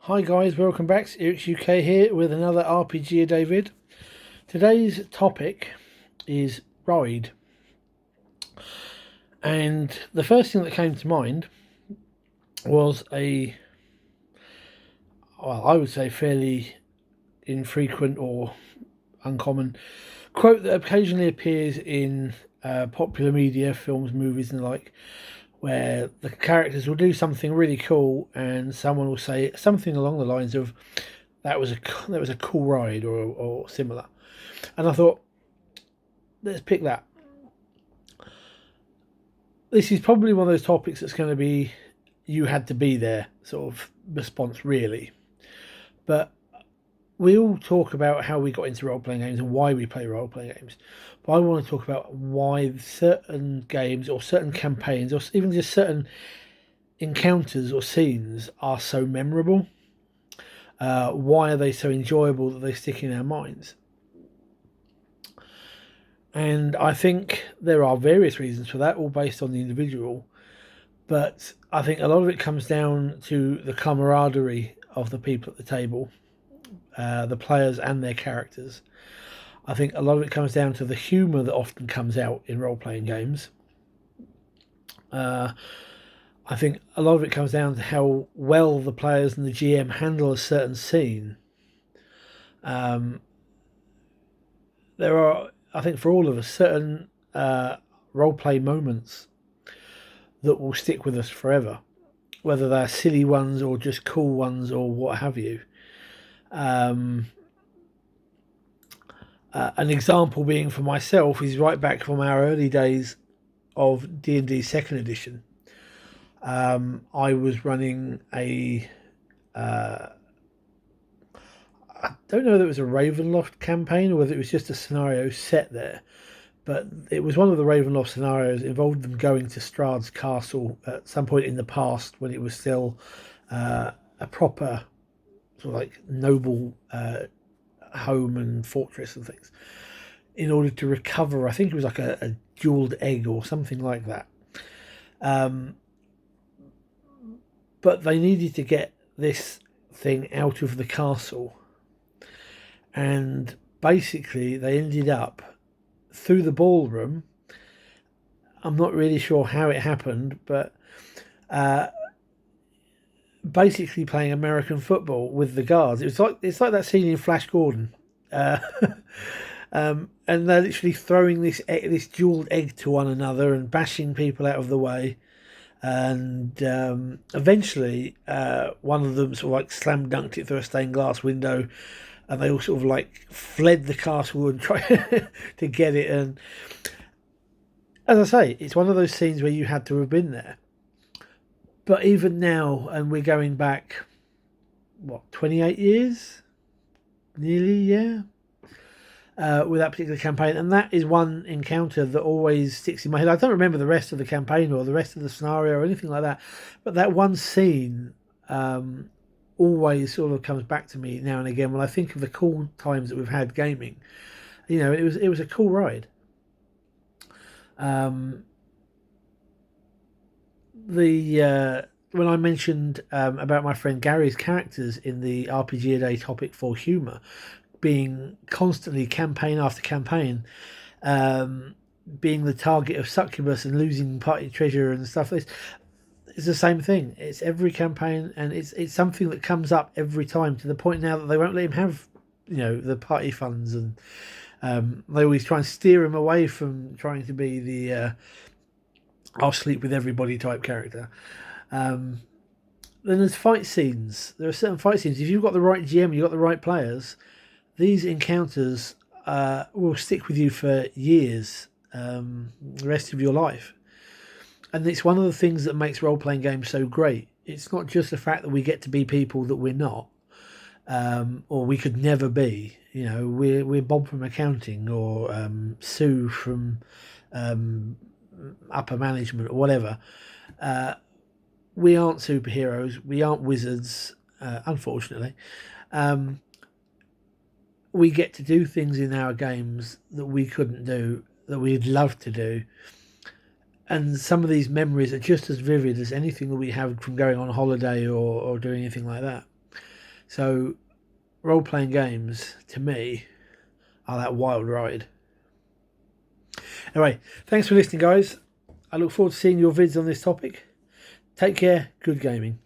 Hi guys, welcome back. It's UK here with another RPG a day vid. Today's topic is Ride. And the first thing that came to mind was I would say fairly infrequent or uncommon quote that occasionally appears in popular media, films, movies and the like, where the characters will do something really cool and someone will say something along the lines of that was a cool ride or similar. And I thought, let's pick that. This is probably one of those topics that's going to be you had to be there sort of response, really. But we all talk about how we got into role playing games and why we play role playing games. But I want to talk about why certain games or certain campaigns or even just certain encounters or scenes are so memorable. Why are they so enjoyable that they stick in our minds? And I think there are various reasons for that, all based on the individual. But I think a lot of it comes down to the camaraderie of the people at the table, the players and their characters. I think a lot of it comes down to the humour that often comes out in role playing games. Uh, I think a lot of it comes down to how well the players and the GM handle a certain scene. Um, there are, I think, for all of us, certain role play moments that will stick with us forever, whether they're silly ones or just cool ones or what have you. Um, an example being for myself is right back from our early days of D&D Second Edition. I was running I don't know whether it was a Ravenloft campaign or whether it was just a scenario set there, but it was one of the Ravenloft scenarios. It involved them going to Strahd's castle at some point in the past when it was still a proper sort of like noble home and fortress and things, in order to recover. I think it was like a jeweled egg or something like that. Um, but they needed to get this thing out of the castle, and basically they ended up through the ballroom. I'm not really sure how it happened, but uh, basically playing American football with the guards. It's like that scene in Flash Gordon. Uh, and they're literally throwing this jeweled egg to one another and bashing people out of the way. And eventually, one of them sort of like slam dunked it through a stained glass window, and they all sort of like fled the castle and tried to get it. And as I say, it's one of those scenes where you had to have been there. But even now, and we're going back, what, 28 years? Nearly, yeah. With that particular campaign, and that is one encounter that always sticks in my head. I don't remember the rest of the campaign or the rest of the scenario or anything like that, but that one scene always sort of comes back to me now and again when I think of the cool times that we've had gaming. You know, it was a cool ride. Um, the When I mentioned about my friend Gary's characters in the RPG a day topic for humour being constantly campaign after campaign, um, being the target of succubus and losing party treasure and stuff. It's the same thing. It's every campaign, and it's something that comes up every time to the point now that they won't let him have, the party funds, and they always try and steer him away from trying to be the I'll sleep with everybody type character. Um, then there's fight scenes. There are certain fight scenes. If you've got the right GM, you've got the right players, these encounters will stick with you for years, the rest of your life. And it's one of the things that makes role playing games so great. It's not just the fact that we get to be people that we're not, or we could never be. We're Bob from accounting or Sue from um, upper management or whatever. We aren't superheroes. We aren't wizards, unfortunately. Um, we get to do things in our games that we couldn't do, that we'd love to do. And some of these memories are just as vivid as anything that we have from going on holiday or doing anything like that. So role-playing games, to me, are that wild ride. Anyway, thanks for listening, guys. I look forward to seeing your vids on this topic. Take care. Good gaming.